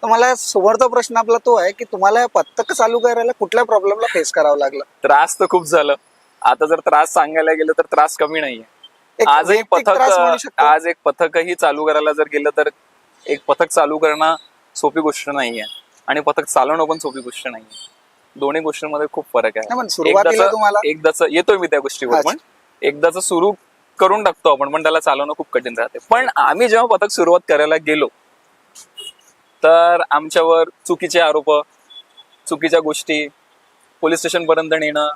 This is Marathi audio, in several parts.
तर मला समोरचा प्रश्न आपला तो आहे की तुम्हाला पथक चालू करायला कुठल्या प्रॉब्लेमला फेस करावं लागलं? त्रास तर खूप झालं. आता जर त्रास सांगायला गेलं तर त्रास कमी नाहीये. एक आज एक वैयक्तिक त्रास म्हणू शकतो. आज एक पथकही चालू करायला जर गेलं तर एक पथक चालू करणं सोपी गोष्ट नाहीये आणि पथक चालवणं पण सोपी गोष्ट नाहीये. दोन्ही गोष्टींमध्ये खूप फरक नाही, पण आहे. सुरुवातीला तुम्हाला एकदाच येतोय मी त्या गोष्टीवर, अच्छा. पण एकदाच सुरू करून टाकतो आपण, पण त्याला चालवणं खूप कठीण राहते. पण आम्ही जेव्हा पथक सुरुवात करायला गेलो तर आमच्यावर चुकीचे आरोप, चुकीच्या गोष्टी, पोलीस स्टेशन पर्यंत नेणं.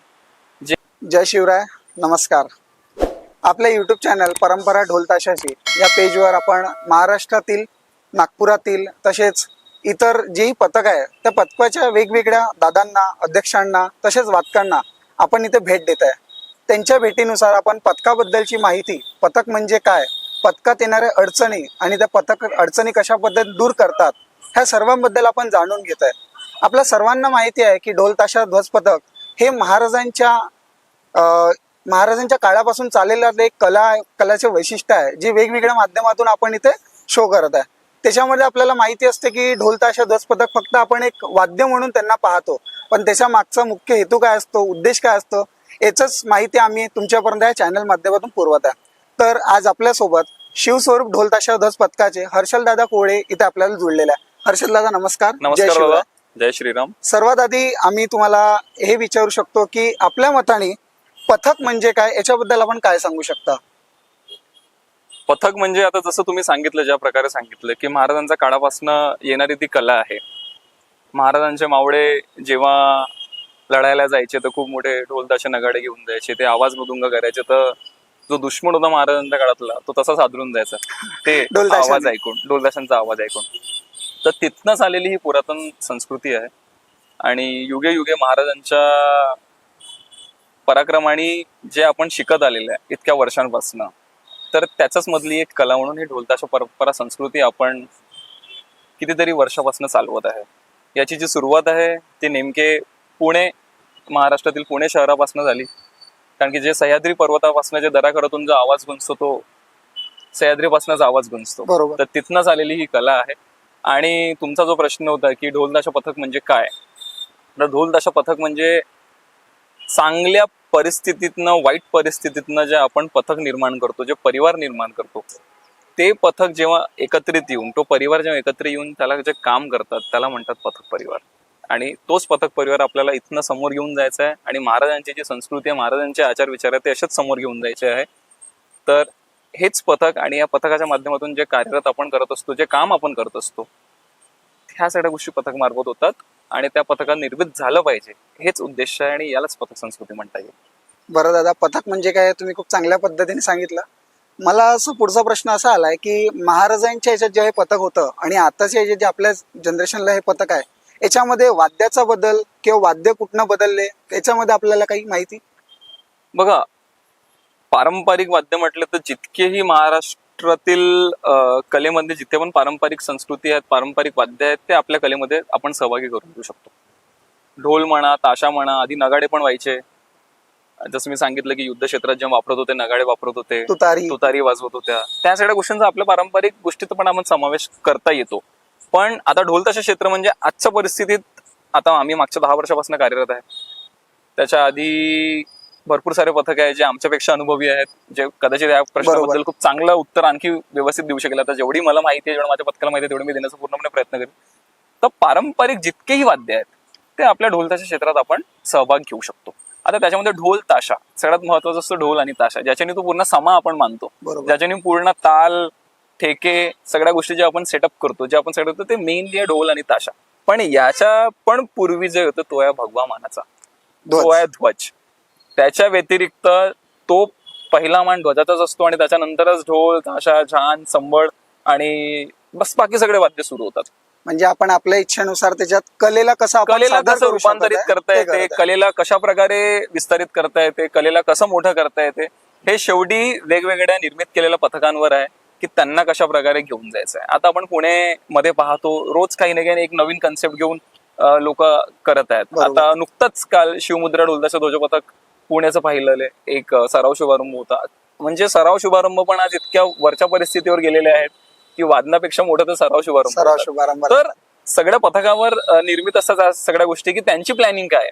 जय शिवराय, नमस्कार. आपल्या युट्यूब चॅनल परंपरा ढोल ताशाची या पेजवर आपण महाराष्ट्रातील, नागपुरातील तसेच इतर जेही पथक आहे त्या पथकाच्या वेगवेगळ्या दादांना, अध्यक्षांना तसेच वादकांना आपण इथे भेट देत आहे. त्यांच्या भेटीनुसार आपण पथकाबद्दलची माहिती, पथक म्हणजे काय, पथकात येणाऱ्या अडचणी आणि त्या पथक अडचणी कशा पद्धतीने दूर करतात ह्या सर्वांबद्दल आपण जाणून घेत आहे. आपल्या सर्वांना माहिती आहे की ढोल ताशा ध्वज पथक हे महाराजांच्या काळापासून चाललेलं एक कलाचे वैशिष्ट्य आहे, जे वेगवेगळ्या माध्यमातून आपण इथे शो करत आहे. त्याच्यामध्ये आपल्याला माहिती असते की ढोल ताशा ध्वज पथक फक्त आपण एक वाद्य म्हणून त्यांना पाहतो, पण त्याच्या मागचा मुख्य हेतू काय असतो, उद्देश काय असतो, याच माहिती आम्ही तुमच्यापर्यंत या चॅनल माध्यमातून पुरवत आहे. तर आज आपल्यासोबत शिवस्वरूप ढोल ताशा ध्वज पथकाचे हर्षल दादा कोळे इथे आपल्याला जुळलेले आहे. हर्षल दादा नमस्कार. नमस्कार दादा. जय श्रीराम. सर्वात आधी आम्ही तुम्हाला हे विचारू शकतो की आपल्या मताने पथक म्हणजे काय, याच्याबद्दल आपण काय सांगू शकता? पथक म्हणजे आता जसं तुम्ही सांगितलं, ज्या प्रकारे सांगितलं की महाराजांच्या काळापासून येणारी ती कला आहे. महाराजांचे मावळे जेव्हा लढायला जायचे तर खूप मोठे ढोल ताशे नगाडे घेऊन जायचे, ते आवाज मधुंग करायचे, तर जो दुश्मन होता महाराजांच्या काळातला तो तसाच हादरून जायचा ते आवाज ऐकून, ढोल ताशांचा आवाज ऐकून. तर तिथनंच आलेली ही पुरातन संस्कृती आहे आणि युगे युगे महाराजांच्या पराक्रमाने जे आपण शिकत आलेलं आहे इतक्या वर्षांपासून, तर त्याच्याच मधली एक कला म्हणून ही ढोल ताशा परंपरा संस्कृती आपण कितीतरी वर्षापासून चालवत आहे. याची जी सुरुवात आहे ती नेमके पुणे, महाराष्ट्रातील पुणे शहरापासून झाली. कारण की जे सह्याद्री पर्वतापासून जे दराखरातून जो आवाज गुंजतो तो सह्याद्रीपासूनच आवाज गुंजतो. बरोबर. तर तिथनंच आलेली ही कला आहे. आणि तुमचा जो प्रश्न होता की ढोल ताशा पथक म्हणजे काय, तर ढोल ताशा पथक म्हणजे चांगल्या परिस्थितीतनं, वाईट परिस्थितीतनं जे आपण पथक निर्माण करतो, जे परिवार निर्माण करतो, ते पथक जेव्हा एकत्रित येऊन, तो परिवार जेव्हा एकत्र येऊन त्याला जे काम करतात त्याला म्हणतात पथक परिवार. आणि तोच पथक परिवार आपल्याला इथनं समोर घेऊन जायचा आहे आणि महाराजांची जी संस्कृती आहे, महाराजांचे आचार विचार आहे ते असेच समोर घेऊन जायचे आहे. तर हेच पथक आणि या पथकाच्या माध्यमातून जे कार्यरत आपण करत असतो, जे काम आपण करत असतो, ह्या सगळ्या गोष्टी पथक मार्फत होतात आणि त्या पथकात निर्मित झालं पाहिजे, हेच उद्देश आहे आणि यालाच पथक संस्कृती म्हणता येईल. बरं दादा, पथक म्हणजे काय तुम्ही खूप चांगल्या पद्धतीने सांगितलं. मला असं पुढचा प्रश्न असा आलाय की महाराजांच्या ह्याच्यात जे हे पथक होतं आणि आताच्या ह्याच्यात जे आपल्या जनरेशनला हे पथक आहे, याच्यामध्ये वाद्याचा बदल किंवा वाद्य कुठनं बदलले याच्यामध्ये आपल्याला काही माहिती? बघा, पारंपरिक वाद्य म्हटलं तर जितकेही महाराष्ट्रातील कलेमध्ये जिथे पण पारंपरिक संस्कृती आहेत, पारंपरिक वाद्य आहेत, ते आपल्या कलेमध्ये आपण सहभागी करून घेऊ शकतो. ढोल म्हणा, ताशा म्हणा, आधी नगाडे पण व्हायचे. जसं मी सांगितलं की युद्ध क्षेत्रात जेव्हा वापरत होते नगाडे वापरत होते, तुतारी वाजवत होत्या, त्या सगळ्या गोष्टींचा आपल्या पारंपरिक गोष्टीत पण आपण समावेश करता येतो. पण आता ढोल ताशा क्षेत्र म्हणजे आजच्या परिस्थितीत, आता आम्ही मागच्या 10 वर्षापासून कार्यरत आहे, त्याच्या आधी भरपूर सारे पथक आहेत जे आमच्यापेक्षा अनुभवी आहेत, जे कदाचित या प्रश्नाबद्दल खूप चांगलं उत्तर आणखी व्यवस्थित देऊ शकेल. आता जेवढी मला माहिती आहे, जेवढं माझ्या पथकाला माहिती आहे, तेवढी मी देण्याचा पूर्णपणे प्रयत्न करेन. तर पारंपरिक जितकेही वाद्य आहेत ते आपल्या ढोल ताशा क्षेत्रात आपण सहभाग घेऊ शकतो. आता त्याच्यामध्ये ढोल ताशा सगळ्यात महत्वाचा असतो, ढोल आणि ताशा, ज्याच्याने तो पूर्ण समा आपण मानतो, ज्याच्याने पूर्ण ताल, ठेके, सगळ्या गोष्टी जे आपण सेटअप करतो, जे आपण सेटअप करतो, ते मेनली आहे ढोल आणि ताशा. पण याच्या पण पूर्वी जे होतं तो आहे भगवा मानाचा, तो आहे ध्वज. त्याच्या व्यतिरिक्त तो पहिला मान ध्वजाचाच असतो आणि त्याच्यानंतरच ढोल, ताशा, झांज, संबळ आणि बस बाकी सगळे वाद्य सुरू होतात. म्हणजे आपण आपल्या इच्छेनुसार त्याच्यात कलेला कसं रूपांतरित करता येते, कलेला कशा प्रकारे विस्तारित करता येते, कलेला कसं मोठं करता येते, हे शेवटी वेगवेगळ्या निर्मित केलेल्या पथकांवर आहे की त्यांना कशा प्रकारे घेऊन जायचं आहे. आता आपण पुणे मध्ये पाहतो, रोज काही ना काही एक नवीन कन्सेप्ट घेऊन लोक करत आहेत. आता नुकतंच काल शिवमुद्रा ढोल ताशा ध्वज पथक पुण्याचं पाहिलेलं एक सराव शुभारंभ होता. म्हणजे सराव शुभारंभ पण आज इतक्या वरच्या परिस्थितीवर गेलेले आहेत की वादनापेक्षा मोठं तर सराव शुभारंभ. तर सगळ्या पथकावर निर्मित असतात या सगळ्या गोष्टी, की त्यांची प्लॅनिंग काय आहे,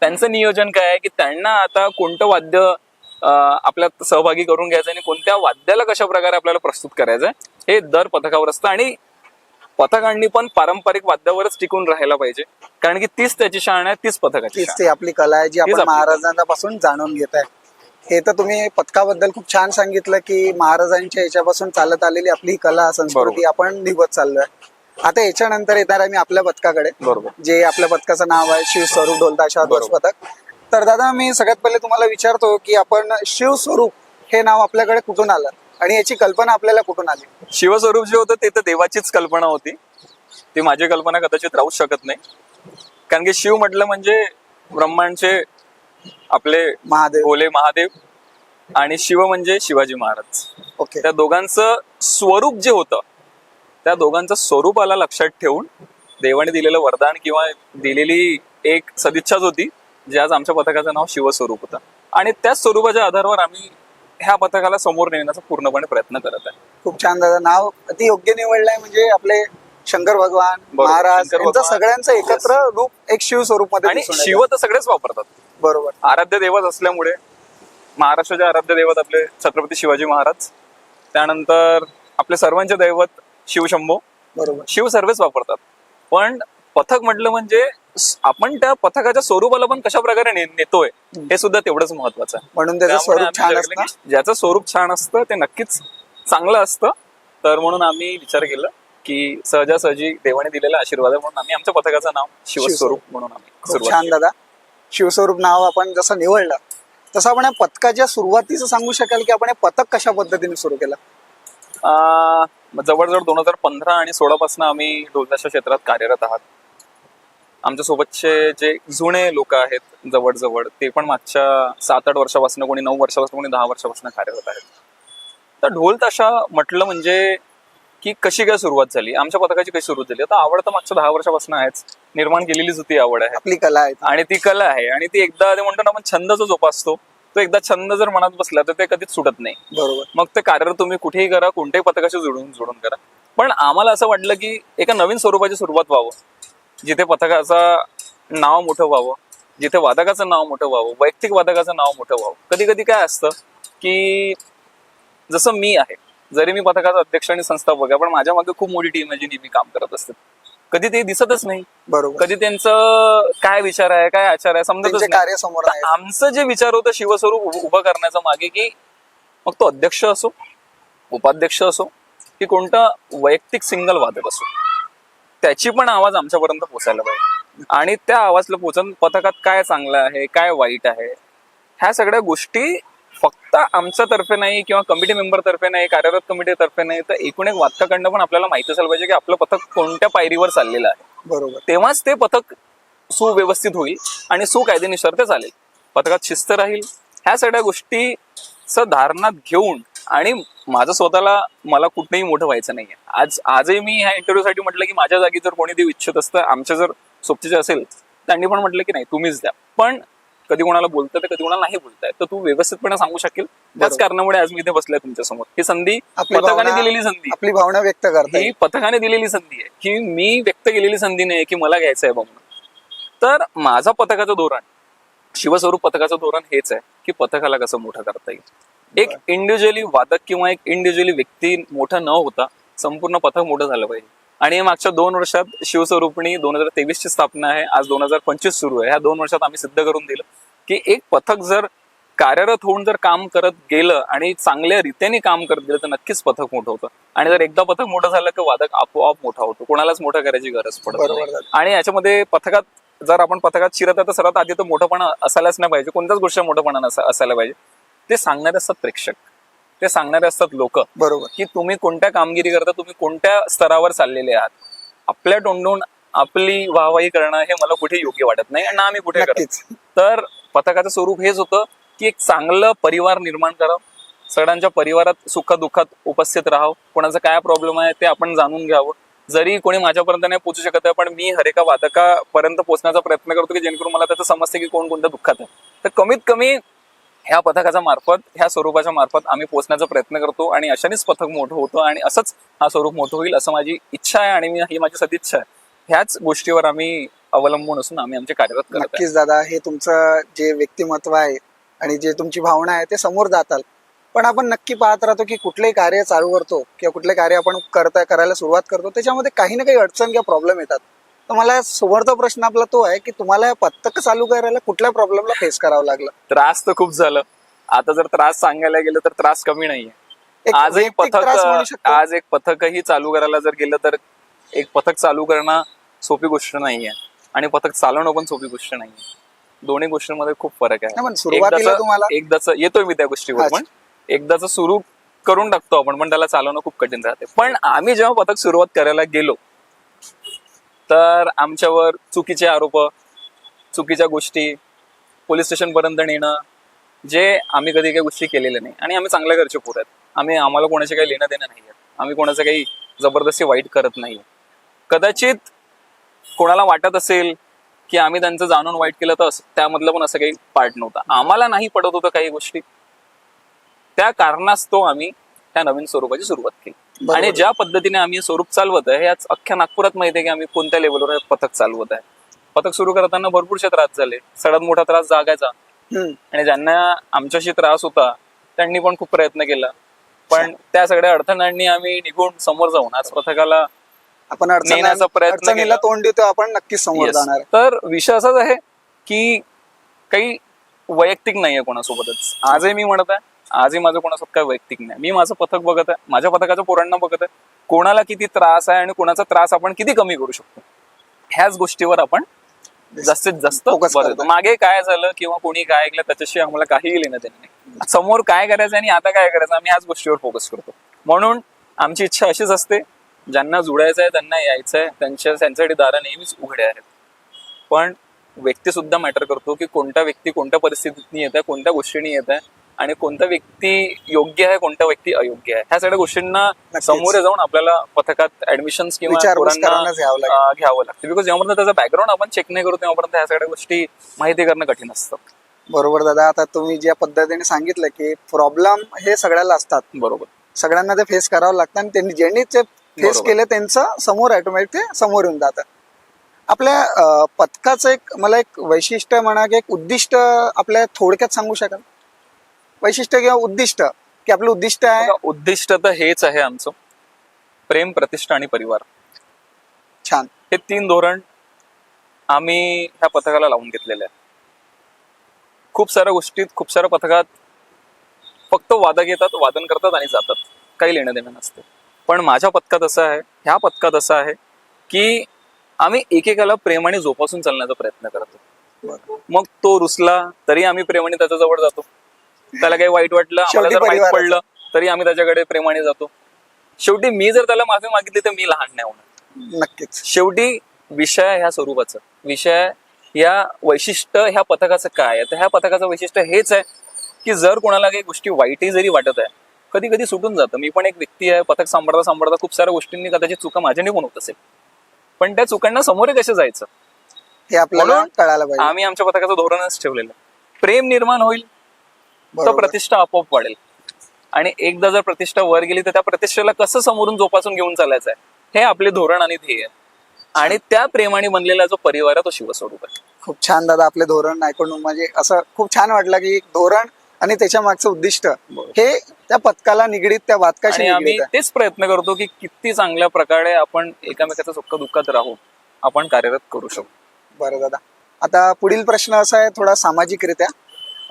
त्यांचं नियोजन काय आहे, की त्यांना आता कोणतं वाद्य आपल्यात सहभागी करून घ्यायचं आणि कोणत्या वाद्याला कशा प्रकारे आपल्याला प्रस्तुत करायचं हे दर पथकावर असतं. आणि पथकांनी पण पारंपरिक वाद्यावरच टिकून राहायला पाहिजे, कारण की तीच त्याची शान आहे, तीच पथकाची तीच शान ती आपली कला आहे जी तीच आपण आपली महाराजांपासून जाणून घेत आहे. हे तर तुम्ही पथकाबद्दल खूप छान सांगितलं की महाराजांच्या याच्यापासून चालत आलेली आपली कला संस्कृती बरोबर. आपण निभत चाललोय. आता याच्यानंतर येणार आहे मी आपल्या पथकाकडे, बरोबर. जे आपल्या पथकाचं नाव आहे शिवस्वरूप ढोलताशा ध्वज बरोबर. पथक. तर दादा मी सगळ्यात पहिले तुम्हाला विचारतो की आपण शिवस्वरूप हे नाव आपल्याकडे कुठून आलं आणि याची कल्पना आपल्याला कुठून आली? शिवस्वरूप जे होतं ते तर देवाचीच कल्पना होती, ती माझी कल्पना कदाचित राहूच शकत नाही. कारण की शिव म्हटलं म्हणजे ब्रह्मांडचे आपले महादेव. भोले महादेव आणि शिव म्हणजे शिवाजी महाराज. ओके. त्या दोघांचं स्वरूप जे होतं, त्या दोघांचं स्वरूपाला लक्षात ठेवून देवाने दिलेलं वरदान किंवा दिलेली एक सदिच्छाच होती, जे आज आमच्या पथकाचं नाव शिवस्वरूप होतं. आणि त्याच स्वरूपाच्या आधारावर आम्ही ह्या पथकाला समोर नेण्याचा पूर्णपणे प्रयत्न करत आहे. खूप छान दादा, नाव अति योग्य निवडलंय. म्हणजे आपले शंकर भगवान, बरोबर. महाराज शंकर यांचं भगवान. सगळ्यांचं एकत्र रूप एक शिव स्वरूप मध्ये आणि दिसून शिव येतं. तर सगळेच वापरतात. बरोबर. आराध्य देवत असल्यामुळे महाराष्ट्राचे आराध्य दैवत आपले छत्रपती शिवाजी महाराज, त्यानंतर आपले सर्वांचे दैवत शिवशंभो, बरोबर. शिव सर्वच वापरतात. पण पथक म्हटलं म्हणजे आपण त्या पथकाच्या स्वरूपाला पण कशा प्रकारे नेतोय हे सुद्धा तेवढंच महत्वाचं आहे. म्हणून त्याचं त्यामुळे स्वरूप आम्ही छान ठरवलं असतं. की ज्याचं स्वरूप छान असतं ते नक्कीच चांगलं असतं. तर म्हणून आम्ही विचार केला की सहजासहजी देवाने दिलेला आशीर्वाद आहे, म्हणून आम्ही आमच्या पथकाचं नाव शिवस्वरूप म्हणून आम्ही खूप सुरुवात छान केली. दादा. शिवस्वरूप नाव आपण जसं निवडलं तसं आपण या पथकाच्या सुरुवातीचं सांगू शकाल की आपण हे पथक कशा पद्धतीने सुरू केलं? जवळजवळ 2015 आणि 16 पासून आम्ही ढोलताशा क्षेत्रात कार्यरत आहात. आमच्या सोबतचे जे जुने लोक आहेत जवळजवळ ते पण मागच्या 7-8 वर्षापासून, कोणी 9 वर्षापासून, कोणी 10 वर्षापासून कार्यरत आहेत. तर ढोलताशा म्हटलं म्हणजे की कशी काय सुरुवात झाली, आमच्या पथकाची कशी सुरुवात झाली. आता आवड तर मागच्या 10 वर्षापासून आहेच, निर्माण केलेलीच होती आवड आहे आपली कला आहे ती. आणि ती कला आहे. आणि ती एकदा ते म्हणतो ना आपण छंद जो जोपासतो, तो एकदा छंद जर मनात बसला तर ते कधीच सुटत नाही. बरोबर. मग ते कार्यरत तुम्ही कुठेही करा, कोणत्याही पथकाशी जोडून करा. पण आम्हाला असं वाटलं की एका नवीन स्वरूपाची सुरुवात व्हावं, जिथे पथकाचं नाव मोठं व्हावं, जिथे वादकाचं नाव मोठं व्हावं, वैयक्तिक वादकाचं नाव मोठं व्हावं. कधी कधी काय असतं की जसं मी आहे, जरी मी पथकाचा अध्यक्ष आणि संस्थापक आहे, पण माझ्या मागे खूप मोठी टीम आहे जी नेहमी काम करत असते. कधी ते दिसतच नाही, बरोबर. कधी त्यांचं काय विचार आहे, काय आचार आहे समजतच त्यांचे नाही. कार्य समोर आहे. आमचं जे विचार होतं शिवस्वरूप उभं करण्याचं मागे, की मग तो अध्यक्ष असो, उपाध्यक्ष असो, की कोणता वैयक्तिक सिंगल वादक असो, त्याची पण आवाज आमच्यापर्यंत पोहोचायला पाहिजे. आणि त्या आवाजला पोहोचून पथकात काय चांगलं आहे, काय वाईट आहे, ह्या सगळ्या गोष्टी फक्त आमच्या तर्फे नाही किंवा कमिटी मेंबर तर्फे नाही, कार्यरत कमिटी तर्फे नाही, तर एकूण एक वादकाकडनं पण आपल्याला माहिती असायला पाहिजे की आपलं पथक कोणत्या पायरीवर चाललेलं आहे. बरोबर. तेव्हाच ते पथक सुव्यवस्थित होईल आणि सुकायदेनुसार ते चालेल, पथकात शिस्त राहील. ह्या सगळ्या गोष्टीचं धारणात घेऊन, आणि माझं स्वतःला मला कुठेही मोठं व्हायचं नाहीये. आजही मी ह्या इंटरव्ह्यूसाठी म्हटलं की माझ्या जागी जर कोणी देऊ इच्छित असतं, आमच्या जर सोबतीचे असेल, त्यांनी पण म्हटलं की नाही तुम्हीच द्या. पण कधी कोणाला बोलतं तर कधी कोणाला नाही बोलताय, तर तू व्यवस्थितपणे सांगू शकेल. त्याच कारणामुळे आज मी इथे बसलोय तुमच्या समोर. ही संधी आपली पथकाने भावना- दिलेली संधी, आपली भावना व्यक्त करता ही येईल. पथकाने दिलेली संधी आहे, ही मी व्यक्त केलेली संधी नाही की मला घ्यायचं आहे म्हणून. तर माझा पथकाचं धोरण, शिवस्वरूप पथकाचं धोरण हेच आहे की पथकाला कसं मोठं करता येईल. एक इंडिव्हिज्युअली वादक किंवा एक इंडिव्हिज्युअली व्यक्ती मोठं न होता संपूर्ण पथक मोठं झालं पाहिजे. आणि मागच्या 2 वर्षात शिवस्वरूपणी 2023 ची स्थापना आहे, आज 2025 सुरू आहे. ह्या 2 वर्षात आम्ही सिद्ध करून दिलं की एक पथक जर कार्यरत होऊन जर काम करत गेलं आणि चांगल्या रीतीने काम करत गेलं तर नक्कीच पथक मोठं होतं. आणि जर एकदा पथक मोठं झालं की वादक आपोआप मोठा होतो, कोणालाच मोठं करायची गरज पडत बरोबर नाही. झालं. आणि याच्यामध्ये पथकात जर आपण पथकात शिरत आहे तर सर्वात आधी तर मोठंपणा असायलाच नाही पाहिजे, कोणत्याच गोष्टी मोठंपणा असायला पाहिजे. ते सांगणारे असतात प्रेक्षक, ते सांगणारे असतात लोक बरोबर. की तुम्ही कोणत्या कामगिरी करता, तुम्ही कोणत्या स्तरावर चाललेले आहात. आपल्या तोंडून आपली वाहवाही करणं हे मला कुठे योग्य वाटत नाही आणि ना आम्ही कुठे करत. नक्कीच. तर पथकाचं स्वरूप हेच होतं की एक चांगलं परिवार निर्माण करावं, सगळ्यांच्या परिवारात सुखदुःखात उपस्थित राहावं, कोणाचा काय प्रॉब्लेम आहे ते आपण जाणून घ्यावं. जरी कोणी माझ्यापर्यंत नाही पोहोचू शकत आहे, पण मी हर एका वादकापर्यंत पोहोचण्याचा प्रयत्न करतो की जेणेकरून मला त्याचं समजते की कोण कोणत्या दुःखात आहे. तर कमीत कमी ह्या पथकाच्या मार्फत, ह्या स्वरूपाच्या मार्फत आम्ही पोहोचण्याचा प्रयत्न करतो आणि अशानेच पथक मोठं होतं आणि असंच हा स्वरूप मोठं होईल असं माझी इच्छा आहे आणि ही माझी सदिच्छा आहे ह्याच गोष्टीवर आम्ही अवलंबून असून आम्ही आमचे कार्यरत करत आहे. नक्कीच दादा, हे तुमचं जे व्यक्तिमत्व आहे आणि जे तुमची भावना आहे ते समोर जातात. पण आपण नक्की पाहत राहतो की कुठलेही कार्य चालू करतो किंवा कुठले कार्य आपण करायला सुरुवात करतो त्याच्यामध्ये काही ना काही अडचण किंवा प्रॉब्लेम येतात. तर मला समोरचा प्रश्न आपला तो आहे की तुम्हाला हे पथक चालू करायला कुठल्या प्रॉब्लेमला फेस करावं लागलं? त्रास तर खूप झालं. आता जर त्रास सांगायला गेलं तर त्रास कमी नाहीये. एक आजही वैयक्तिक त्रास म्हणू शकतो. आज एक पथकही चालू करायला जर गेलं तर एक पथक चालू करणं सोपी गोष्ट नाहीये आणि पथक चालवणं पण सोपी गोष्ट नाहीये. दोन्ही गोष्टींमध्ये खूप फरक नाही, पण आहे. सुरुवातीला तुम्हाला एकदाच येतोय मी त्या गोष्टीवर, अच्छा. पण एकदाच सुरू करून टाकतो आपण, पण त्याला चालवणं खूप कठीण राहते. पण आम्ही जेव्हा पथक सुरुवात करायला गेलो तर आमच्यावर चुकीचे आरोप, चुकीच्या गोष्टी, पोलीस स्टेशन पर्यंत नेणं, जे आम्ही कधी काही गोष्टी केलेल्या नाही. आणि आम्ही चांगल्या घरचे पोर आहेत. आम्हाला कोणाचे काही लेणं देणं नाही. आम्ही कोणाचं काही जबरदस्ती वाईट करत नाही. कदाचित कोणाला वाटत असेल की आम्ही त्यांचं जाणून वाईट केलं तर त्यामधलं पण असं काही पार्ट नव्हता. आम्हाला नाही पडत होतं काही गोष्टी, त्या कारणास्तव आम्ही त्या नवीन स्वरूपाची सुरुवात केली. बरोबर. आणि ज्या पद्धतीने आम्ही स्वरूप चालवत आहे हे अख्ख्या नागपुरात माहिती आहे की आम्ही कोणत्या लेवलवर पथक चालवत आहे. पथक सुरू करताना भरपूरशे त्रास झाले. सगळ्यात मोठा त्रास जागायचा, आणि ज्यांना आमच्याशी त्रास होता त्यांनी पण खूप प्रयत्न केला. पण त्या सगळ्या अडथळ्यांनी आम्ही निघून समोर जाऊन आज पथकाला आपण नेण्याचा प्रयत्न अडचणीला केला. तोंड देतो आपण, नक्कीच समोर Yes. जाणार आहे. तर विषय असाच आहे की काही वैयक्तिक नाहीये कोणासोबतच. आजही मी म्हणत आहे, आजही माझं कोणासोबत काही वैयक्तिक नाही. मी माझं पथक बघत आहे, माझ्या पथकाच्या पोरांना बघत आहे, कोणाला किती त्रास आहे आणि कोणाचा त्रास आपण किती कमी करू शकतो ह्याच गोष्टीवर आपण जास्तीत जास्त Focus भर करतोय. देतो. मागे काय झालं किंवा कोणी काय ऐकलं त्याच्याशी आम्हाला काहीही लेणं देणं नाही. समोर काय करायचं आणि आता काय करायचं आम्ही ह्याच गोष्टीवर फोकस करतो. म्हणून आमची इच्छा अशीच असते, ज्यांना जुडायचं आहे त्यांना यायचं आहे, त्यांच्यासाठी दारं नेहमीच उघडे आहेत. पण व्यक्ती सुद्धा मॅटर करतो की कोणत्या व्यक्ती कोणत्या परिस्थितीतनी येत आहे, कोणत्या गोष्टींनी येत आहे, आणि कोणता व्यक्ती योग्य आहे, कोणता व्यक्ती अयोग्य आहे. ह्या सगळ्या गोष्टींना नक्कीच. समोर जाऊन आपल्याला पथकात ऍडमिशन किंवा विचारपूस पोरांना करूनच घ्यावं लागेल. घ्यावं लागतं. बिकॉज जेव्हापर्यंत त्याचा बॅकग्राऊंड आपण चेक नाही करू तेव्हापर्यंत ह्या सगळ्या गोष्टी माहिती करणं कठीण असतं. बरोबर दादा, आता तुम्ही ज्या पद्धतीने सांगितलं की प्रॉब्लेम हे सगळ्याला असतात, बरोबर. सगळ्यांना ते फेस करावं लागतं आणि त्यांनी ज्यांनी ते फेस बरोबर. केले त्यांचं समोर ऑटोमॅटिक ते समोर येऊन जातं. आपल्या पथकाचं एक मला एक वैशिष्ट्य म्हणा की एक उद्दिष्ट आपल्या थोडक्यात सांगू शकाल? वैशिष्ट्य किंवा उद्दिष्ट, की आपलं उद्दिष्ट आहे. बघा, उद्दिष्ट तर हेच आहे आमचं, प्रेम, प्रतिष्ठा आणि परिवार. छान. हे 3 धोरण आम्ही ह्या पथकाला लावून घेतलेले आहे. खूप साऱ्या गोष्टीत, खूप साऱ्या पथकात फक्त वादक येतात, वादन करतात आणि जातात, काही लेणं देणं नसते. पण माझ्या पथकात असं आहे, ह्या पथकात असं आहे की आम्ही एकेकाला प्रेमाने जोपासून चालण्याचा प्रयत्न करतो. बरं. मग तो रुसला तरी आम्ही प्रेमाने त्याच्या जवळ जातो. त्याला काही वाईट वाटलं, आम्हाला शेवटी जर वाईट परिवाराचं. पडलं तरी आम्ही त्याच्याकडे प्रेमाने जातो. शेवटी मी जर त्याला माफी मागितली तर मी लहान नाही होणार. नक्कीच. शेवटी विषय ह्या स्वरूपाचा, विषय या वैशिष्ट्य ह्या पथकाचं काय आहे, तर ह्या पथकाचं वैशिष्ट्य हेच आहे की जर कोणाला काही गोष्टी वाईटही जरी वाटत आहे, कधी कधी सुटून जातं. मी पण एक व्यक्ती आहे, पथक सांभाळता सांभाळता खूप साऱ्या गोष्टींनी कदाचित चुका माझ्याने पण होत असेल, पण त्या चुकांना समोर कसे जायचं हे आपल्याला म्हणून कळायला पाहिजे. आम्ही आमच्या पथकाचं धोरणच ठेवलेलं. प्रेम निर्माण होईल तर बरोबर. प्रतिष्ठा आपोआप वाढेल, आणि एकदा जर प्रतिष्ठा वर गेली तर त्या प्रतिष्ठेला कसं समोरून जोपासून घेऊन चालायचं आहे हे आपले धोरण आणि ध्येय आहे. आणि त्या प्रेमाने बनलेला जो परिवार आहे तो शिवस्वरूप आहे. खूप छान दादा, आपले धोरण ऐकून म्हणजे असं खूप छान वाटलं की एक धोरण आणि त्याच्या मागचं उद्दिष्ट हे त्या पथकाला निगडीत, त्या वादकाशी आणि आम्ही निगडीत आहे. तेच प्रयत्न करतो की किती चांगल्या प्रकारे आपण एकामेकाच्या सुख दुःखात राहून आपण कार्यरत करू शकतो. बरं दादा, आता पुढील प्रश्न असा आहे थोडा सामाजिकरित्या.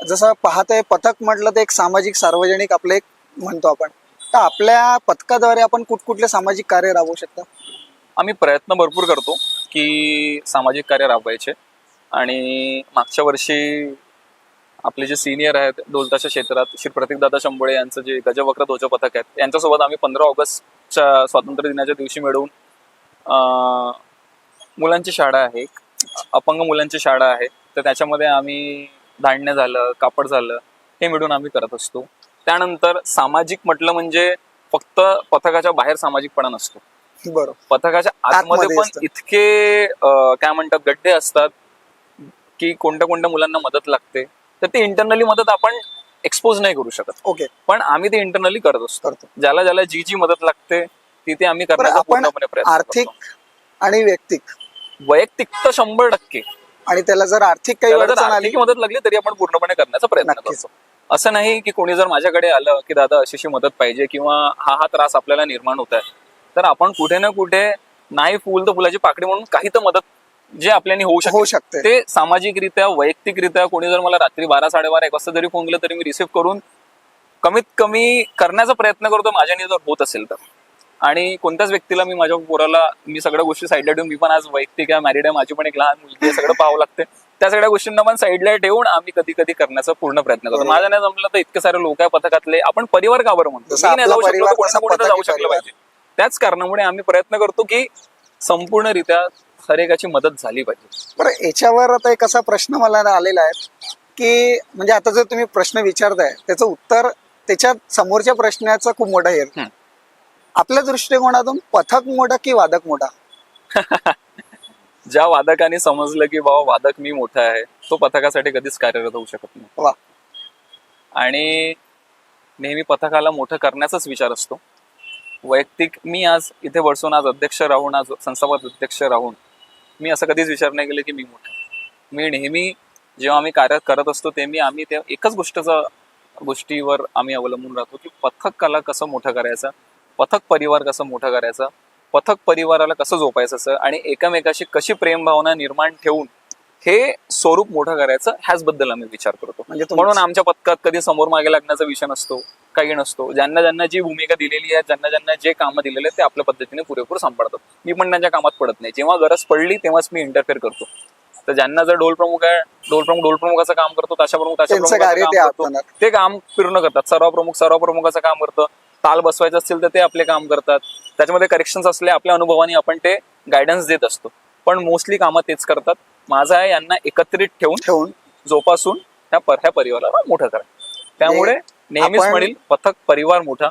जसं पाहतोय पथक म्हटलं तर एक सामाजिक सार्वजनिक आपलं एक म्हणतो आपण, तर आपल्या पथकाद्वारे आपण कुठकुठले सामाजिक कार्य राबवू शकता? आम्ही प्रयत्न भरपूर करतो की सामाजिक कार्य राबवायचे. आणि मागच्या वर्षी आपले जे सिनियर आहेत ढोलताशा क्षेत्रात, श्री प्रतीकदादा शंभोळे यांचं जे गजवक्र ध्वज पथक आहेत, यांच्यासोबत आम्ही 15 ऑगस्टच्या स्वातंत्र्य दिनाच्या दिवशी मिळून मुलांची शाळा आहे, अपंग मुलांची शाळा आहे, तर त्याच्यामध्ये आम्ही धान्य झालं, कापड झालं, हे मिळून आम्ही करत असतो. त्यानंतर सामाजिक म्हटलं म्हणजे फक्त पथकाच्या बाहेर सामाजिकपणा नसतो, बरोबर. पथकाच्या आतमध्ये आतमध्ये पण असतं. इतके काय म्हणतात गड्डे असतात की कोणत्या कोणत्या मुलांना मदत लागते, तर ते इंटरनली मदत आपण एक्सपोज नाही करू शकत, ओके, पण आम्ही ते इंटरनली करत असतो. करतो. ज्याला ज्याला जी जी मदत लागते तिथे आम्ही बरं, करण्याचा आपण पूर्णपणे प्रयत्न आर्थिक करतो. आणि वैयक्तिक वैयक्तिक तर 100%. आणि त्याला जर आर्थिक काही त्याला जर अडचण आली आर्थिक मदत लागली तरी आपण पूर्णपणे करण्याचा प्रयत्न नक्कीच. करतो. असं नाही की कोणी जर माझ्याकडे आलं की दादा अशी मदत पाहिजे किंवा हा त्रास आपल्याला निर्माण होत आहे, तर आपण कुठे ना कुठे नाही फुल तर फुलाची पाकळी म्हणून काही तर मदत जे आपल्याने होऊ होऊ शकते शकते. ते सामाजिकरित्या वैयक्तिकरित्या कोणी जर मला रात्री 12-12:30 1 वाजता जरी फोन केला तरी मी रिसिव्ह करून कमीत कमी करण्याचा प्रयत्न करतो माझ्याने जर होत असेल तर. आणि कोणत्याच व्यक्तीला मी माझ्या पोराला मी सगळ्या गोष्टी साईडला ठेवून, मी पण आज वैयक्तिक आहे, मॅरिड आहे, माझी पण एक लहान मुलगी आहे, सगळं पाहावं लागते, त्या सगळ्या गोष्टींना पण साईडला ठेवून आम्ही कधी कधी करण्याचा पूर्ण प्रयत्न करतो. माझ्या नाही जमलं तर इतके सारे लोक आहे पथकातले, आपण परिवार का बरं म्हणतो, जसं मी नाही आपला जाऊ शकलो परिवार तर कोणी ना तसा कोणी तर जाऊ पथकी शकलं परिवार. पाहिजे. त्याच कारणामुळे आम्ही प्रयत्न करतो की संपूर्णरित्या हरेकाची मदत झाली पाहिजे. बरं, याच्यावर आता एक असा प्रश्न मला आलेला आहे की म्हणजे आता जर तुम्ही प्रश्न विचारताय त्याचं उत्तर त्याच्या समोरच्या प्रश्नाचं खूप मोठं आहे. आपल्या दृष्टिकोनातून पथक मोठा की वादक मोठा? ज्या वादकाने समजलं की बाबा वादक मी मोठा आहे तो पथकासाठी कधीच कार्यरत होऊ शकत नाही. वा. आणि नेहमी पथकाला मोठं करण्याचाच विचार असतो. वैयक्तिक मी आज इथे बसून आज अध्यक्ष राहून, आज संस्थापक अध्यक्ष राहून मी असं कधीच विचार नाही केलं की मी मोठा. मी नेहमी जेव्हा आम्ही कार्य करत असतो ते आम्ही त्या एकच गोष्टीवर आम्ही अवलंबून राहतो की पथकाला कसं मोठं करायचं, पथक परिवार कसं मोठं करायचं, पथक परिवाराला कसं जोपायचं आणि एकमेकाशी कशी प्रेम भावना निर्माण ठेवून हे स्वरूप मोठं करायचं, ह्याचबद्दल आम्ही विचार करतो. म्हणजे म्हणून आमच्या पथकात कधी समोर मागे लागण्याचा विषय नसतो, काही नसतो. ज्यांना ज्यांना जी भूमिका दिलेली आहे, ज्यांना ज्यांना जे कामं दिलेले आहेत ते आपल्या पद्धतीने पुरेपूर सांभाळतात. मी पण त्यांच्या कामात पडत नाही, जेव्हा गरज पडली तेव्हाच मी इंटरफेअर करतो. तर ज्यांना जर ढोल प्रमुख आहे, ढोल प्रमुखाचं काम करतो, ताशा प्रमुख त्यांचं कार्य ते हाताळणार. ते काम पूर्ण करतात. सर्व प्रमुखाचं काम करतं. ताल बसवायचं असतील तर ते आपले काम करतात. त्याच्यामध्ये करेक्शन्स असले आपल्या अनुभवाने आपण ते गायडन्स देत असतो. पण मोस्टली कामं तेच करतात. माझं आहे यांना एकत्रित ठेवून जोपासून ह्या परिवाराला मोठं करा. त्यामुळे नेहमीच म्हणेल पथक परिवार मोठा,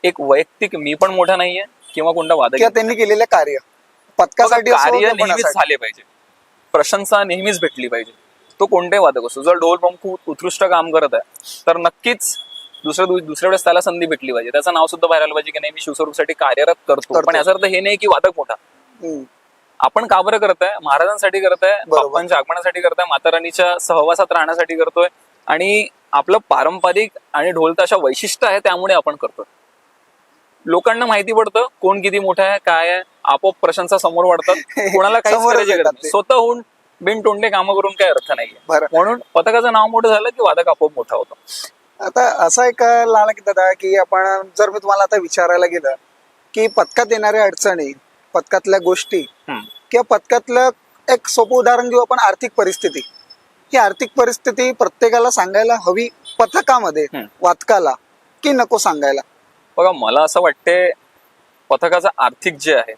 एक वैयक्तिक मी पण मोठा नाहीये किंवा कोणता वादक. त्यांनी केलेलं कार्य पथकासाठी कार्य नेहमीच झाले पाहिजे, प्रशंसा नेहमीच भेटली पाहिजे. तो कोणताही वादक असतो. जर ढोल प्रमुख उत्कृष्ट काम करत आहे तर नक्कीच दुसऱ्या वेळेस त्याला संधी भेटली पाहिजे, त्याचं नाव सुद्धा बाहेर आलं पाहिजे की नाही मी शिवस्वरूपसाठी कार्यरत करतो. पण याचा अर्थ हे नाही की वादक मोठा. आपण का बरं करताय? महाराजांसाठी करताय, बाप्पांच्या आगमनासाठी करताय, माता राणीच्या सहवासात राहण्यासाठी करतोय आणि आपलं पारंपरिक आणि ढोलताशा वैशिष्ट्य आहे त्यामुळे आपण करतोय. लोकांना माहिती पडतं कोण किती मोठा आहे, काय आहे, आपोआप प्रशंसा समोर वाढतात. कोणाला काहीच करायची गरज नाही, स्वतःहून बिनतोंडे कामं करून काही अर्थ नाहीये. म्हणून पथकाचं नाव मोठं झालं की वादक आपोआप मोठा होतो. आता असं एक लागला की दादा की आपण जर मी तुम्हाला आता विचारायला गेलं की पथकात येणाऱ्या अडचणी, पथकातल्या गोष्टी किंवा पथकातलं एक सोपं उदाहरण घेऊ आपण, आर्थिक परिस्थिती. ही आर्थिक परिस्थिती प्रत्येकाला सांगायला हवी पथकामध्ये वादकाला की नको सांगायला? बघा, मला असं वाटते पथकाचं आर्थिक जे आहे,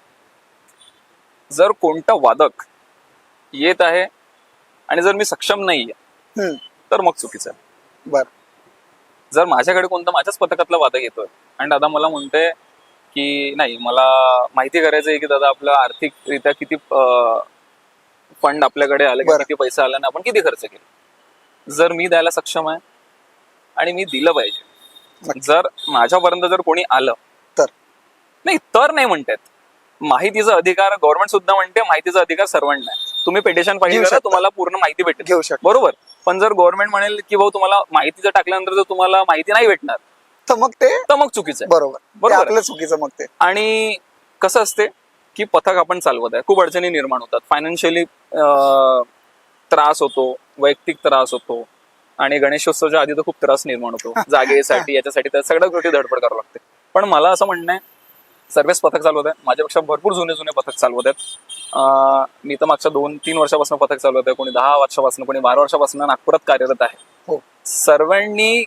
जर कोणता वादक येत आहे आणि जर मी सक्षम नाहीये तर मग चुकीचं आहे. बर. जर माझ्याकडे कोणता माझ्याच पथकातला वादक येतोय आणि दादा मला म्हणतोय की नाही मला माहिती करायचंय की दादा आपलं आर्थिकरित्या किती फंड आपल्याकडे आलं, किती पैसा आला ना आपण किती खर्च केला, जर मी द्यायला सक्षम आहे आणि मी दिलं पाहिजे. जर माझ्यापर्यंत जर कोणी आलं तर नाही म्हणतात. माहितीचा अधिकार गव्हर्नमेंट सुद्धा म्हणते, माहितीचा अधिकार सर्वांना आहे. तुम्ही पेटिशन पाहिजे तुम्हाला पूर्ण माहिती भेटेल, बरोबर. पण जर गव्हर्नमेंट म्हणेल की भाऊ तुम्हाला माहितीचं टाकल्यानंतर जर तुम्हाला माहिती नाही भेटणार तर मग चुकीचं आहे. बरोबर, आपलं चुकीचं मग ते. आणि कसं असते की पथक आपण चालवत आहे, खूप अडचणी निर्माण होतात, फायनान्शियली त्रास होतो, वैयक्तिक त्रास होतो आणि गणेशोत्सवच्या आधी तर खूप त्रास निर्माण होतो जागेसाठी, याच्यासाठी त्या सगळ्या गोष्टी धडपड करावं लागते. पण मला असं म्हणणं आहे सर्वच पथक चालवत आहे, माझ्यापेक्षा भरपूर जुने पथक चालवत आहेत. मी तर मागच्या 2-3 वर्षापासून पथक चालवत आहे, कोणी 10 वर्षापासून, कोणी 12 वर्षापासून नागपुरात कार्यरत आहे. सर्वांनी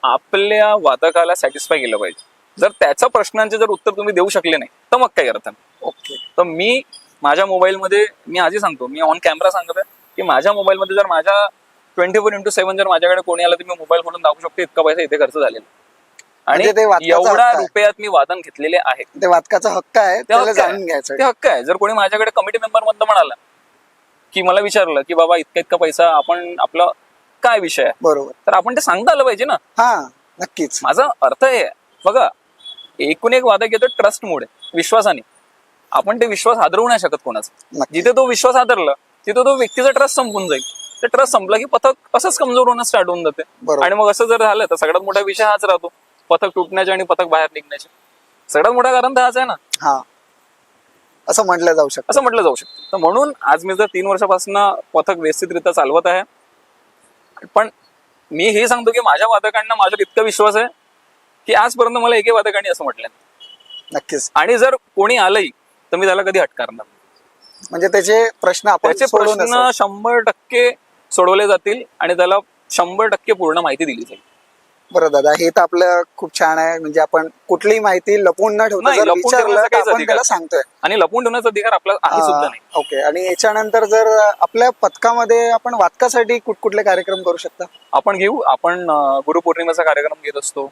आपल्या वादकाला सॅटिस्फाय केलं पाहिजे. जर त्याच्या प्रश्नांचे जर उत्तर तुम्ही देऊ शकले नाही तर मग काही अर्थ नाही. तर मी माझ्या मोबाईलमध्ये, मी आधी सांगतो, मी ऑन कॅमेरा सांगत आहे की माझ्या मोबाईलमध्ये जर माझ्या 24x7 जर माझ्याकडे कोणी आलं तर मी मोबाईल खोलून दाखवू शकतो इतका पैसा इथे खर्च झालेला आणि एवढ्या रुपयात मी वादन घेतलेले आहे. ते वादकाचा हक्क आहे, त्याला जाणून घ्यायचं. ते हक्क आहे. जर कोणी माझ्याकडे कमिटी मेंबर मधनं म्हणाला की मला विचारलं की बाबा इतका पैसा आपण आपला काय विषय आहे, बरोबर, तर आपण ते सांगता आलं पाहिजे ना. नक्कीच. माझा अर्थ आहे बघा, एकूण एक वादक येतो ट्रस्ट मुळे, विश्वासाने. आपण ते विश्वास हादरवू नाही शकत कोणाचा. नक्की. जिथे तो विश्वास हादरला तिथे तो व्यक्तीचा ट्रस्ट संपून जाईल. ते ट्रस्ट संपला की पथक असंच कमजोर होणं स्टार्ट होऊन जाते. बरोबर. आणि मग असं जर झालं तर सगळ्यात मोठा विषय हाच राहतो, पथक तुटण्याचे आणि पथक बाहेर निघण्याचे. सगळ्यात मोठा कारण तर हाच आहे ना, हा, असं म्हटलं जाऊ शकतं. असं म्हटलं जाऊ शकतं. तर म्हणून आज मी जर 3 वर्षापासून पथक व्यवस्थितरित्या चालवत आहे, पण मी हे सांगतो की माझ्या वादकांना माझ्यावर इतका विश्वास आहे की आजपर्यंत मला एके वादकांनी असं म्हटलं नाही. नक्कीच. आणि जर कोणी आलंही तर मी त्याला कधी हटकारणार नाही. म्हणजे त्याचे प्रश्न आपण त्याचे सोडवून प्रश्न असू. 100% सोडवले जातील आणि त्याला 100% पूर्ण माहिती दिली जाईल. बरं दादा, हे तर आपलं खूप छान आहे. म्हणजे आपण कुठलीही माहिती लपवून न ठेवता नाही, जर लपवून विचारलं ठेवण्याचा तर काहीच आपण अधिकार त्याला नाही. सांगतोय. आणि लपवून ठेवण्याचा अधिकार आपला आहे सुद्धा नाही. ओके. आणि याच्यानंतर जर आपल्या पथकामध्ये आपण वादकासाठी कुठले कार्यक्रम करू शकता? आपण घेऊ. आपण गुरुपौर्णिमेचा कार्यक्रम घेत असतो.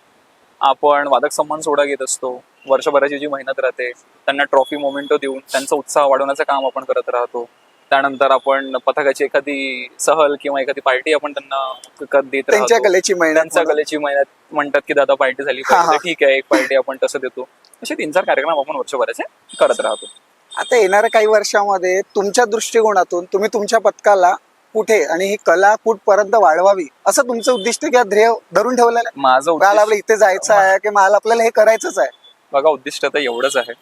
आपण वादक सन्मान सोहळा घेत असतो. वर्षभराची जी मेहनत राहते त्यांना ट्रॉफी मोमेंटो देऊन त्यांचा उत्साह वाढवण्याचं काम आपण करत राहतो. त्यानंतर आपण पथकाची एखादी सहल किंवा एखादी पार्टी आपण त्यांना देत त्यांच्या राहतो. कलेची मेहनत त्यांच्या म्हणून. कलेची मेहनत म्हणतात की दादा पार्टी झाली पाहिजे, तर ठीक आहे एक पार्टी आपण तसं देतो. असे 3-4 कार्यक्रम आपण वर्षभराचे करत राहतो. आता येणाऱ्या काही वर्षामध्ये तुमच्या दृष्टिकोनातून तुम्ही तुमच्या पथकाला कुठे आणि ही कला कुठपर्यंत वाढवावी असं तुमचं उद्दिष्ट किंवा ध्येय धरून ठेवलेलं आहे? माझं मला उद्दिष्ट आपलं इथे जायचं आहे की मला आपल्याला हे करायचंच आहे? बघा, उद्दिष्ट तर एवढंच आहे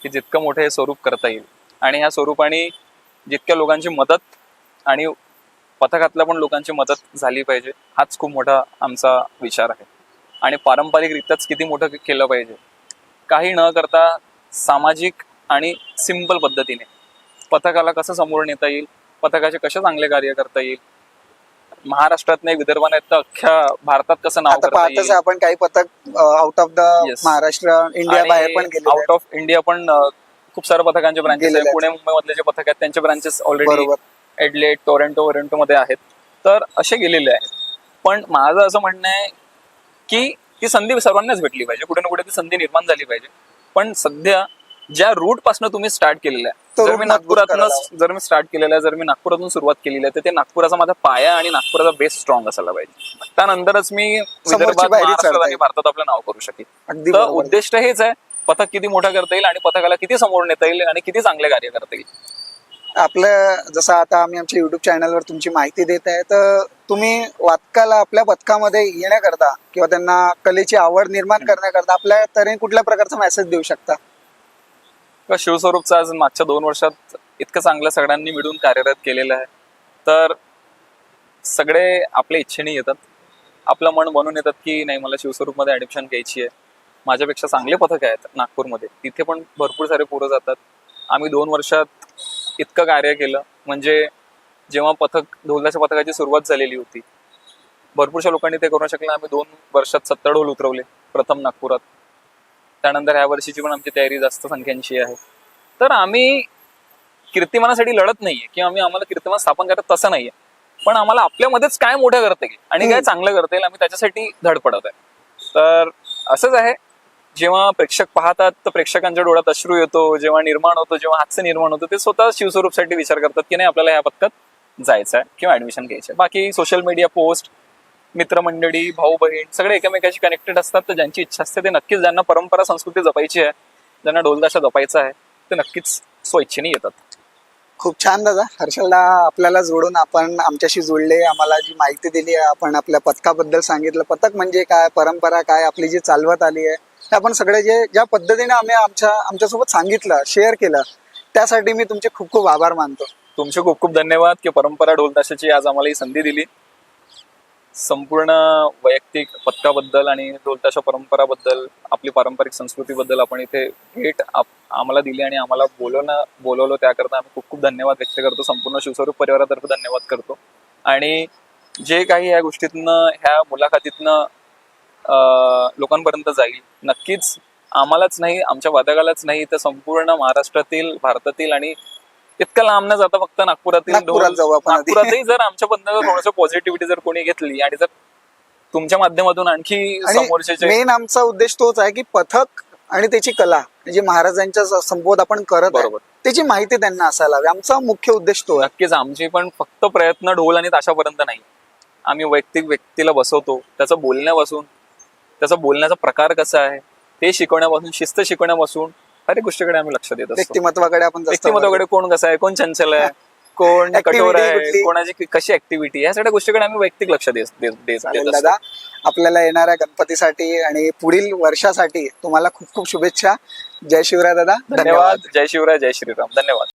की जितकं मोठं हे स्वरूप करता येईल आणि ह्या स्वरूपाने जितक्या लोकांची मदत आणि पथकातल्या पण लोकांची मदत झाली पाहिजे, हाच खूप मोठा आमचा विचार आहे. आणि पारंपरिकरित्याच किती मोठं केलं पाहिजे, काही न करता सामाजिक आणि सिंपल पद्धतीने पथकाला कसं समोर नेता येईल, पथकाचे कसे चांगले कार्य करता येईल, महाराष्ट्रात नाही विदर्भात नाही तर अख्ख्या भारतात कसं नाव आता करता पाहतच येईल. आपण काही पथक out of the Yes. Maharashtra, India बाहेर पण गेले. आउट ऑफ इंडिया पण खूप साऱ्या पथकांचे ब्रांचेस गेलेले आहेत. आहेत. पुणे मुंबई मधले जे पथक आहेत त्यांचे ब्रांचेस ऑलरेडी बरोबर. एडलेट, टोरंटो मध्ये आहेत. तर असे गेलेले आहेत. पण माझं असं म्हणणं आहे की ती संधी सर्वांनाच भेटली पाहिजे, कुठे ना कुठे ती संधी निर्माण झाली पाहिजे. पण सध्या ज्या रूट पासून तुम्ही स्टार्ट केलेलं आहे, तो जर route मी मजबूत करायला नागपुरातून जर मी स्टार्ट केलेलं आहे, जर मी नागपुरातून सुरुवात केलेली आहे, तर ते नागपुराचा माझा पाया आणि नागपुराचा बेस स्ट्रॉंग असायला पाहिजे. त्यानंतरच मी विदर्भात, पायरी महाराष्ट्रात चढता आणि येईल. भारतात आपलं नाव करू शकेल. अगदी तर बरोबर. उद्दिष्ट हेच आहे, पथक किती मोठा करता येईल आणि पथकाला किती समोर नेता येईल आणि किती चांगले कार्य करता येईल. आपलं जसं आता आम्ही आमच्या युट्यूब चॅनलवर तुमची माहिती देत आहे, तर तुम्ही वादकाला आपल्या पथकामध्ये येण्याकरता किंवा त्यांना कलेची आवड निर्माण करण्याकरता आपल्या तऱ्हेने कुठल्या प्रकारचा मेसेज देऊ शकता? किंवा शिवस्वरूपचं आज मागच्या 2 वर्षात इतकं चांगलं सगळ्यांनी मिळून कार्यरत केलेलं आहे. तर सगळे आपल्या इच्छेने येतात, आपलं मन बनून येतात की नाही मला शिवस्वरूपमध्ये ऍडमिशन घ्यायची आहे. माझ्यापेक्षा चांगले पथक आहेत नागपूरमध्ये, तिथे पण भरपूर सारे पोरं जातात. आम्ही 2 वर्षात इतकं कार्य केलं, म्हणजे जेव्हा ढोलच्या पथकाची सुरुवात झालेली होती भरपूरशा लोकांनी ते करू शकलं. आम्ही 2 वर्षात 70 ढोल उतरवले प्रथम नागपुरात. त्यानंतर ह्या वर्षीची पण आमची तयारी जास्त संख्यांची आहे. तर आम्ही कीर्तिमानासाठी लढत नाहीये किंवा आम्हाला कीर्तिमान स्थापन करत तसं नाहीये, पण आम्हाला आपल्यामध्येच काय मोठं करता येईल आणि काय चांगलं करता येईल आम्ही त्याच्यासाठी धडपडत आहे. तर असंच आहे, जेव्हा प्रेक्षक पाहतात तर प्रेक्षकांच्या डोळ्यात अश्रू येतो, जेव्हा निर्माण होतो, जेव्हा हास्य निर्माण होतो, ते स्वतः शिवस्वरूपसाठी विचार करतात की नाही आपल्याला ह्या पथकात जायचं आहे किंवा ऍडमिशन घ्यायचं आहे. बाकी सोशल मीडिया पोस्ट, मित्रमंडळी, भाऊ बहीण सगळे एकमेकांशी कनेक्टेड असतात. तर ज्यांची इच्छा असते ते नक्कीच, ज्यांना परंपरा संस्कृती जपायची आहे, ज्यांना ढोलताशा जपायचा आहे, ते नक्कीच स्वइच्छेने येतात. खूप छान दादा. हर्षलला आपल्याला जोडून आपण आमच्याशी जोडले, आम्हाला जी माहिती दिली आहे, आपण आपल्या पथकाबद्दल सांगितलं, पथक म्हणजे काय, परंपरा काय, आपली जी चालवत आली आहे, हे आपण सगळे ज्या पद्धतीने आम्ही आमच्यासोबत सांगितलं, शेअर केलं, त्यासाठी मी तुमचे खूप खूप आभार मानतो. तुमचे खूप खूप धन्यवाद की परंपरा ढोलताशाची आज आम्हाला ही संधी दिली. संपूर्ण वैयक्तिक पथकाबद्दल आणि ढोलताशा परंपराबद्दल, आपली पारंपरिक संस्कृतीबद्दल आपण इथे भेट आम्हाला दिली आणि आम्हाला बोलवलं त्याकरता आम्ही खूप खूप धन्यवाद व्यक्त करतो. संपूर्ण शिवस्वरूप परिवारातर्फे धन्यवाद करतो. आणि जे काही या गोष्टीतनं, ह्या मुलाखतीतनं लोकांपर्यंत जाईल, नक्कीच आम्हालाच नाही, आमच्या वादकालाच नाही, तर संपूर्ण महाराष्ट्रातील, भारतातील आणि इतकं लांब न जाता फक्त नागपुरात जाऊ आपण आधी. नागपुरातही जर आमच्या बंधनात थोडंसं पॉझिटिव्हिटी जर कोणी घेतली आणि जर तुमच्या माध्यमातून आणखी समोरचे जे मेन आमचा उद्देश तोच आहे की पथक आणि त्याची कला, जी महाराजांच्या संबोध आपण करत आहे, बरोबर, त्याची माहिती त्यांना असायला हवी. आमचा मुख्य उद्देश तो आहे. नक्कीच. आमची पण फक्त प्रयत्न ढोल आणि ताशापर्यंत नाही. आम्ही वैयक्तिक व्यक्तीला बसवतो, त्याचा बोलण्याचा प्रकार कसा आहे ते शिकवण्यापासून, शिस्त शिकवण्यापासून हर एक गोष्टीकडे आम्ही लक्ष देत असतो. व्यक्तिमत्वाकडे आपण जास्त व्यक्तिमत्वाकडे कोण कसं आहे, कोण चंचल आहे, कोण Activity कठोर आहे, कुठली? कोणाची कशी ऍक्टिव्हिटी, या सगळ्या गोष्टीकडे आम्ही वैयक्तिक लक्ष देत चालेल असतो. दादा. आपल्याला येणाऱ्या गणपतीसाठी आणि पुढील वर्षासाठी तुम्हाला खूप खूप शुभेच्छा. जय शिवराय दादा. धन्यवाद. जय शिवराय, जय श्रीराम. धन्यवाद.